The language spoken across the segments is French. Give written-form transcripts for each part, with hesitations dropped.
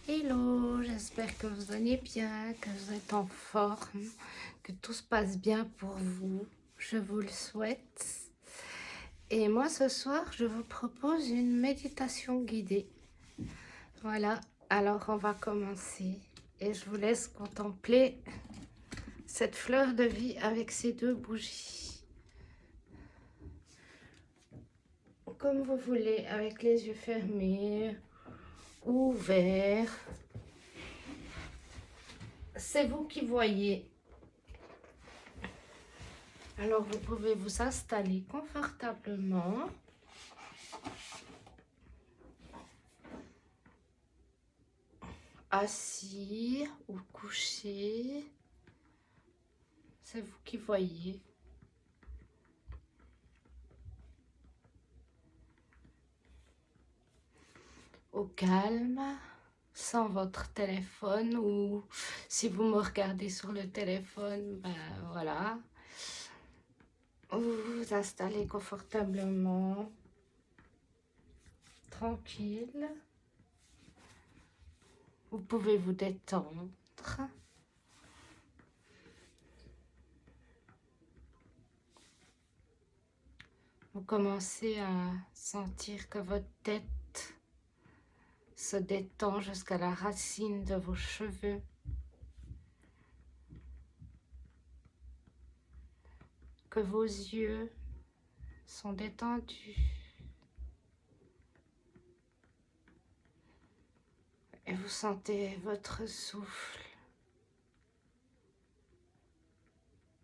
Hello, j'espère que vous allez bien, que vous êtes en forme, que tout se passe bien pour vous. Je vous le souhaite. Et moi, ce soir, je vous propose une méditation guidée. Voilà, alors on va commencer. Et je vous laisse contempler cette fleur de vie avec ces deux bougies. Comme vous voulez, avec les yeux fermés, ouverts. C'est vous qui voyez. Alors, vous pouvez vous installer confortablement. Assis ou couché. C'est vous qui voyez. Au calme, sans votre téléphone, ou si vous me regardez sur le téléphone, ben voilà. Vous vous installez confortablement, tranquille. Vous pouvez vous détendre. Vous commencez à sentir que votre tête se détend jusqu'à la racine de vos cheveux. Que vos yeux sont détendus. Et vous sentez votre souffle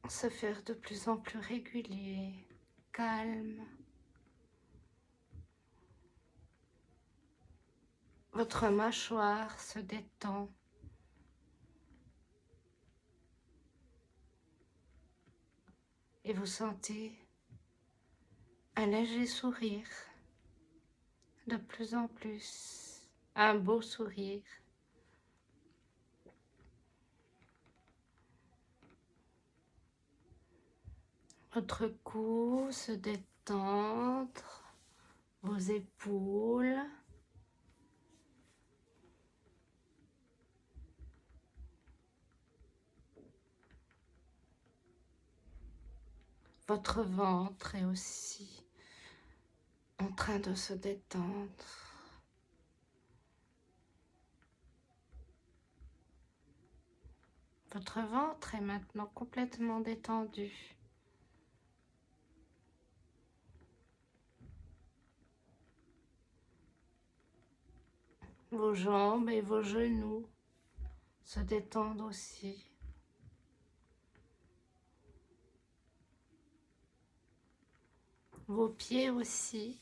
se faire de plus en plus régulier, calme. Votre mâchoire se détend. Et vous sentez un léger sourire, de plus en plus, un beau sourire. Votre cou se détendre, vos épaules. Votre ventre est aussi en train de se détendre. Votre ventre est maintenant complètement détendu. Vos jambes et vos genoux se détendent aussi. Vos pieds aussi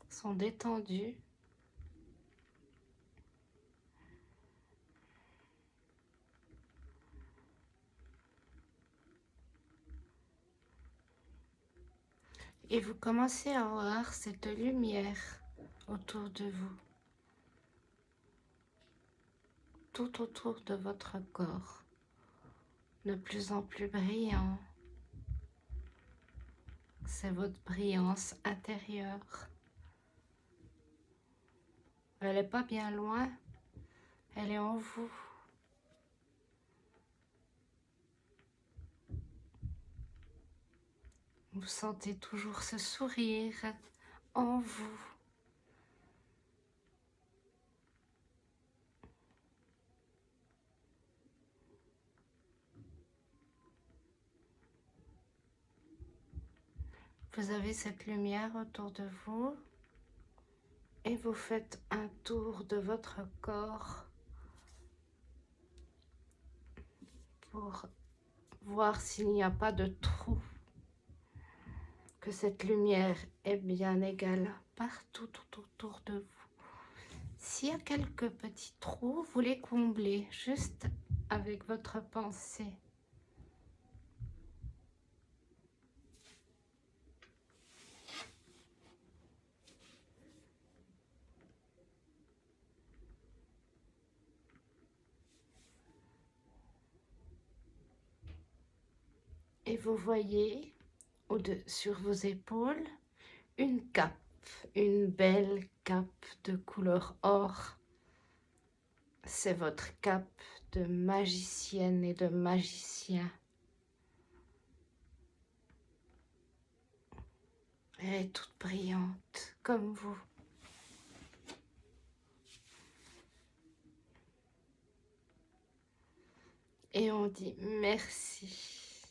sont détendus. Et vous commencez à voir cette lumière autour de vous, tout autour de votre corps, de plus en plus brillant. C'est votre brillance intérieure. Elle n'est pas bien loin, elle est en vous. Vous sentez toujours ce sourire en vous. Vous avez cette lumière autour de vous et vous faites un tour de votre corps pour voir s'il n'y a pas de trou, que cette lumière est bien égale partout tout autour de vous. S'il y a quelques petits trous, vous les comblez juste avec votre pensée. Et vous voyez sur vos épaules une cape, une belle cape de couleur or. C'est votre cape de magicienne et de magicien. Elle est toute brillante, comme vous. Et on dit merci.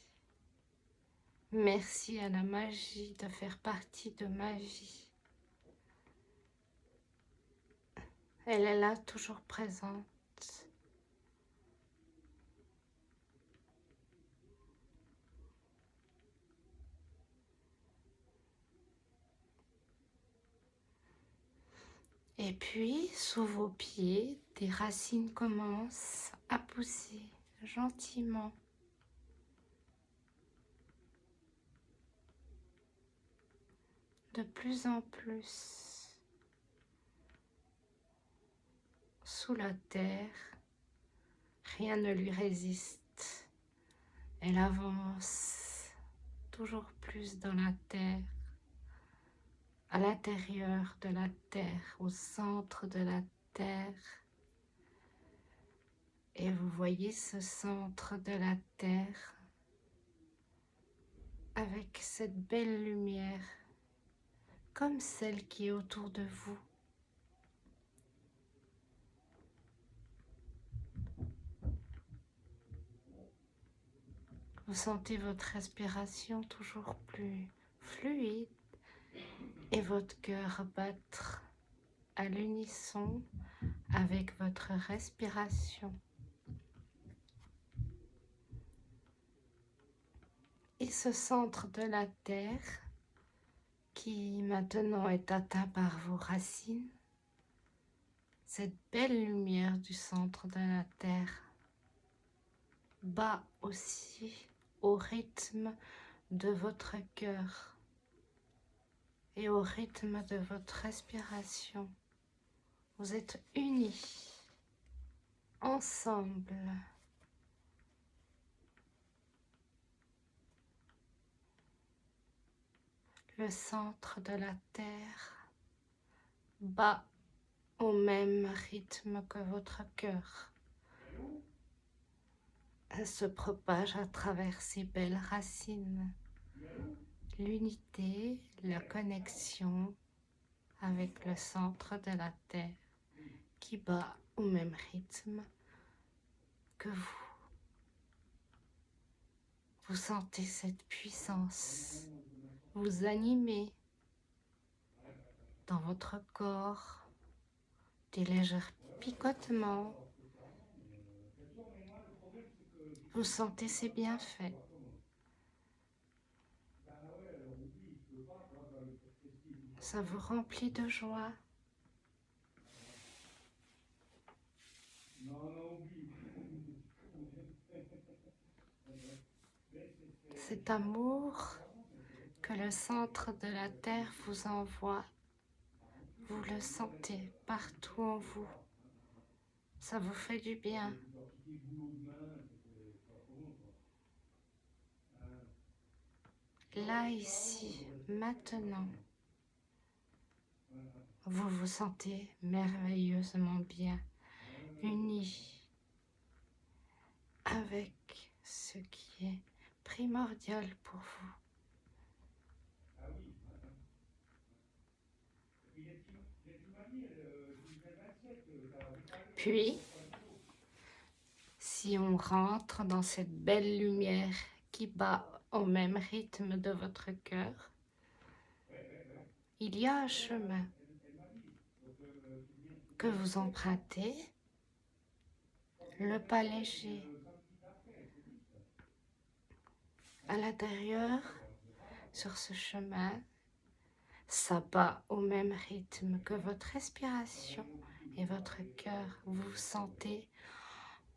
Merci à la magie de faire partie de ma vie. Elle est là, toujours présente. Et puis, sous vos pieds, des racines commencent à pousser gentiment. De plus en plus. Sous la terre, rien ne lui résiste. Elle avance toujours plus dans la terre, à l'intérieur de la terre, au centre de la terre. Et vous voyez ce centre de la terre avec cette belle lumière, comme celle qui est autour de vous. Vous sentez votre respiration toujours plus fluide et votre cœur battre à l'unisson avec votre respiration. Et ce centre de la terre qui maintenant est atteint par vos racines, cette belle lumière du centre de la terre bat aussi au rythme de votre cœur et au rythme de votre respiration. Vous êtes unis, ensemble. Le centre de la terre bat au même rythme que votre cœur. Elle se propage à travers ces belles racines. L'unité, la connexion avec le centre de la terre qui bat au même rythme que vous. Vous sentez cette puissance vous animer dans votre corps, des légers picotements. Vous sentez ces bienfaits. Ça vous remplit de joie. Cet amour que le centre de la terre vous envoie, vous le sentez partout en vous. Ça vous fait du bien. Là, ici, maintenant, vous vous sentez merveilleusement bien, unis avec ce qui est primordial pour vous. Puis, si on rentre dans cette belle lumière qui bat au même rythme de votre cœur, il y a un chemin que vous empruntez, le pas léger. À l'intérieur, sur ce chemin, ça bat au même rythme que votre respiration et votre cœur. Vous vous sentez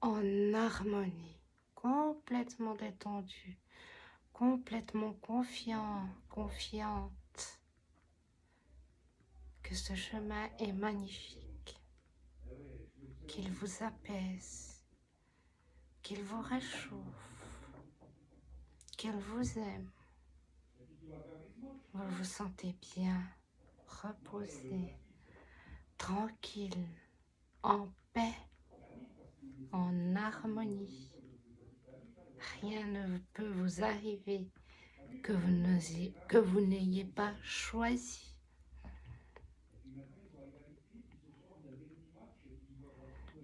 en harmonie, complètement détendu, complètement confiant, confiante que ce chemin est magnifique, qu'il vous apaise, qu'il vous réchauffe, qu'il vous aime. Vous vous sentez bien, reposé, tranquille, en paix. en harmonie. Rien ne peut vous arriver que vous n'ayez pas choisi.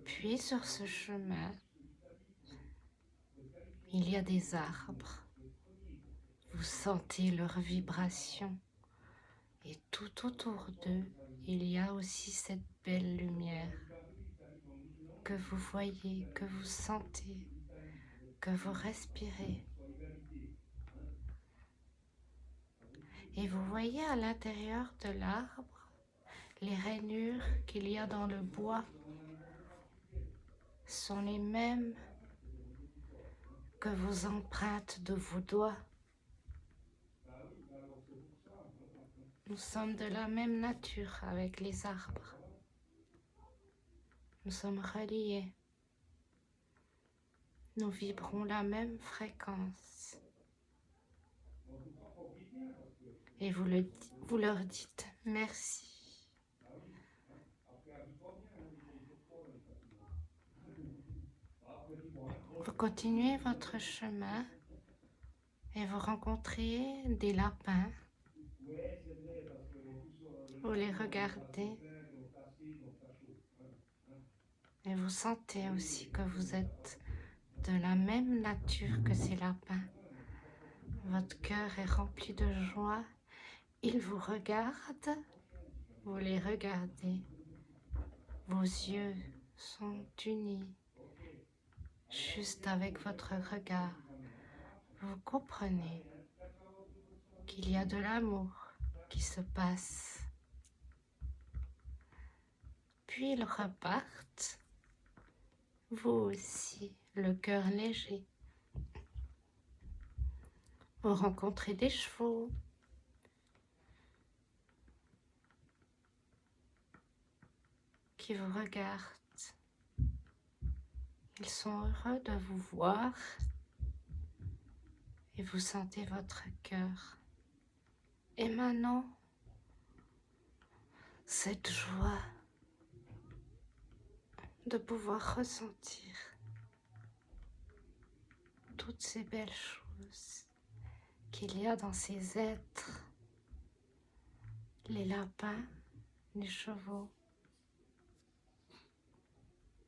Puis sur ce chemin, il y a des arbres. Vous sentez leur vibration. Et tout autour d'eux, il y a aussi cette belle lumière que vous voyez, que vous sentez, que vous respirez. Et vous voyez à l'intérieur de l'arbre les rainures qu'il y a dans le bois sont les mêmes que vos empreintes de vos doigts. Nous sommes de la même nature avec les arbres. Nous sommes reliés. Nous vibrons la même fréquence. Et vous leur dites merci. Vous continuez votre chemin et vous rencontrez des lapins. Vous les regardez et vous sentez aussi que vous êtes de la même nature que ces lapins. Votre cœur est rempli de joie. Ils vous regardent, vous les regardez. Vos yeux sont unis. Juste avec votre regard, vous comprenez qu'il y a de l'amour qui se passe. Puis ils repartent, vous aussi, le cœur léger. Vous rencontrez des chevaux. Qui vous regardent. Ils sont heureux de vous voir et vous sentez votre cœur émanant cette joie de pouvoir ressentir toutes ces belles choses qu'il y a dans ces êtres, les lapins, les chevaux,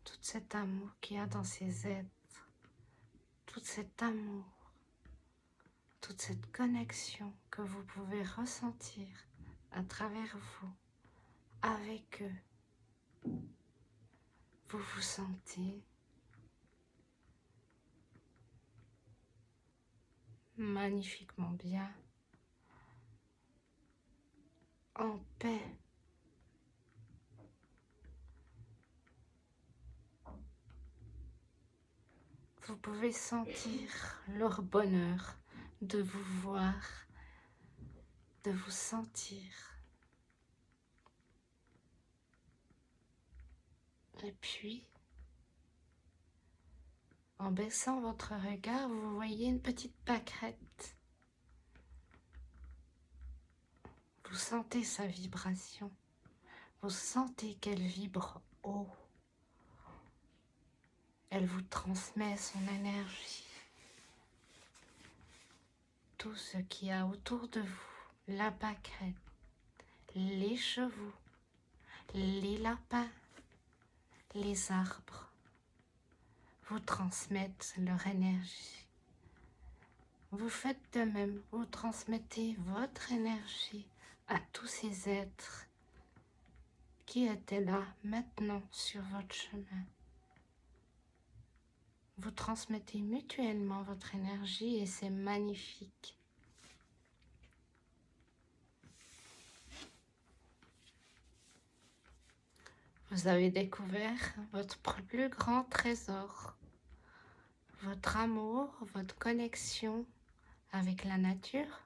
tout cet amour qu'il y a dans ces êtres, tout cet amour, toute cette connexion que vous pouvez ressentir à travers vous, avec eux. Vous vous sentez magnifiquement bien, en paix. Vous pouvez sentir leur bonheur de vous voir, de vous sentir. Et puis, en baissant votre regard, vous voyez une petite pâquerette. Vous sentez sa vibration. Vous sentez qu'elle vibre haut. Elle vous transmet son énergie. Tout ce qu'il y a autour de vous, la pâquerette, les chevaux, les lapins, les arbres, vous transmettent leur énergie. Vous faites de même, vous transmettez votre énergie à tous ces êtres qui étaient là maintenant sur votre chemin. Vous transmettez mutuellement votre énergie et c'est magnifique. Vous avez découvert votre plus grand trésor, votre amour, votre connexion avec la nature,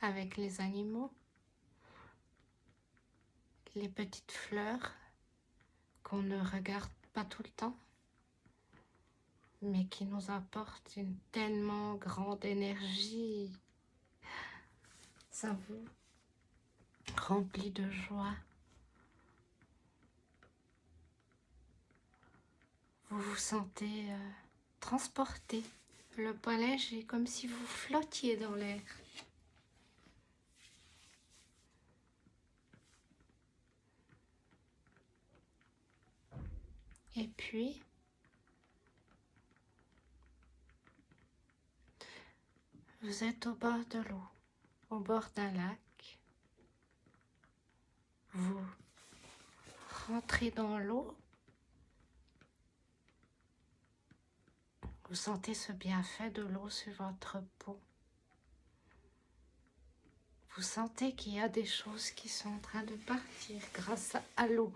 avec les animaux, les petites fleurs qu'on ne regarde pas tout le temps, mais qui nous apportent une tellement grande énergie. Ça vous remplit de joie. Vous vous sentez transporté. Le pas léger, comme si vous flottiez dans l'air. Et puis, vous êtes au bord de l'eau, au bord d'un lac. Vous rentrez dans l'eau. Vous sentez ce bienfait de l'eau sur votre peau. Vous sentez qu'il y a des choses qui sont en train de partir grâce à l'eau.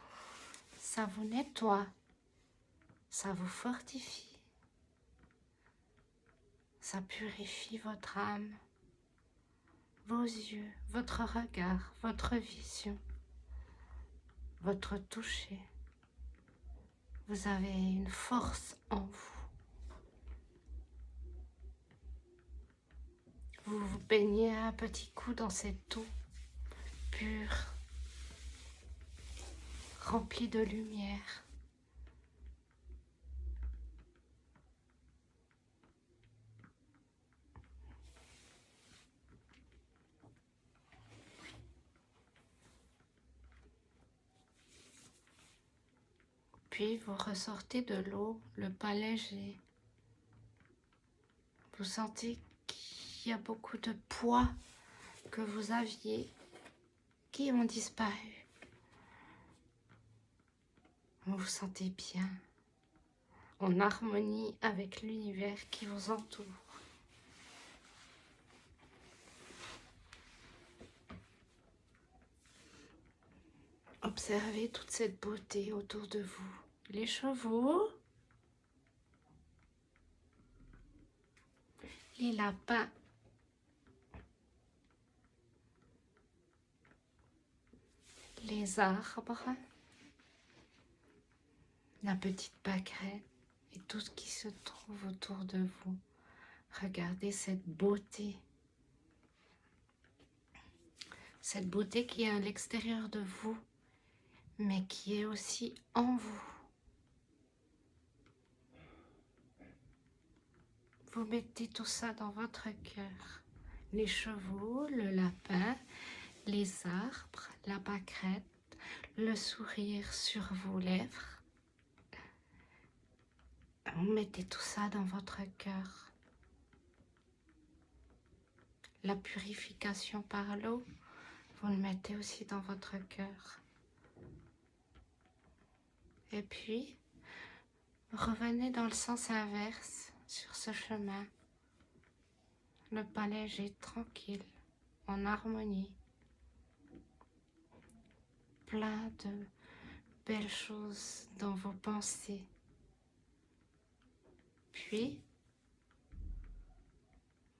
Ça vous nettoie, ça vous fortifie, ça purifie votre âme, vos yeux, votre regard, votre vision, votre toucher. Vous avez une force en vous. Vous vous baignez un petit coup dans cette eau pure, remplie de lumière. Puis vous ressortez de l'eau, le pas léger. Vous sentez qu'il y a beaucoup de poids que vous aviez qui ont disparu. Vous vous sentez bien, en harmonie avec l'univers qui vous entoure. Observez toute cette beauté autour de vous. Les chevaux, les lapins, les arbres, la petite pâquerette et tout ce qui se trouve autour de vous. Regardez cette beauté. Cette beauté qui est à l'extérieur de vous, mais qui est aussi en vous. Vous mettez tout ça dans votre cœur. Les chevaux, le lapin, les arbres, la pâquerette, le sourire sur vos lèvres. Vous mettez tout ça dans votre cœur. La purification par l'eau, vous le mettez aussi dans votre cœur. Et puis, revenez dans le sens inverse sur ce chemin. Le pas léger, tranquille, en harmonie. Plein de belles choses dans vos pensées. Puis,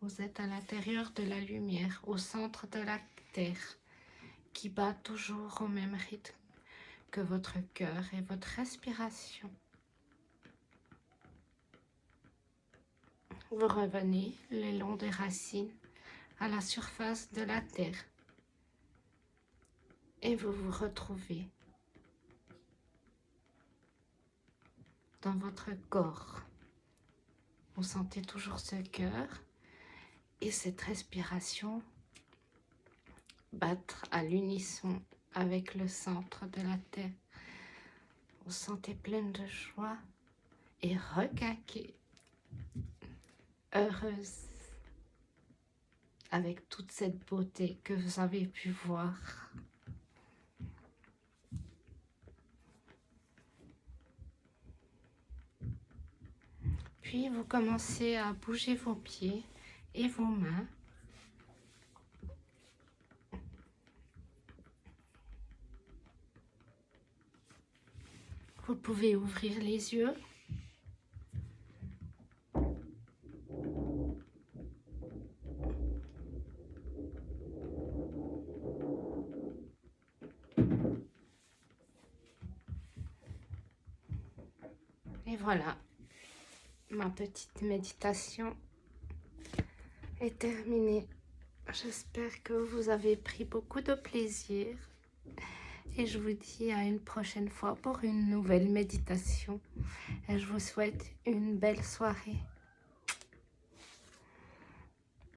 vous êtes à l'intérieur de la lumière, au centre de la terre, qui bat toujours au même rythme que votre cœur et votre respiration. Vous revenez le long des racines à la surface de la terre et vous vous retrouvez dans votre corps. Vous sentez toujours ce cœur et cette respiration battre à l'unisson avec le centre de la terre. Vous sentez pleine de joie et requinquée, heureuse avec toute cette beauté que vous avez pu voir. Puis vous commencez à bouger vos pieds et vos mains. Vous pouvez ouvrir les yeux. Et voilà, ma petite méditation est terminée. J'espère que vous avez pris beaucoup de plaisir Et je vous dis à une prochaine fois pour une nouvelle méditation. Et je vous souhaite une belle soirée.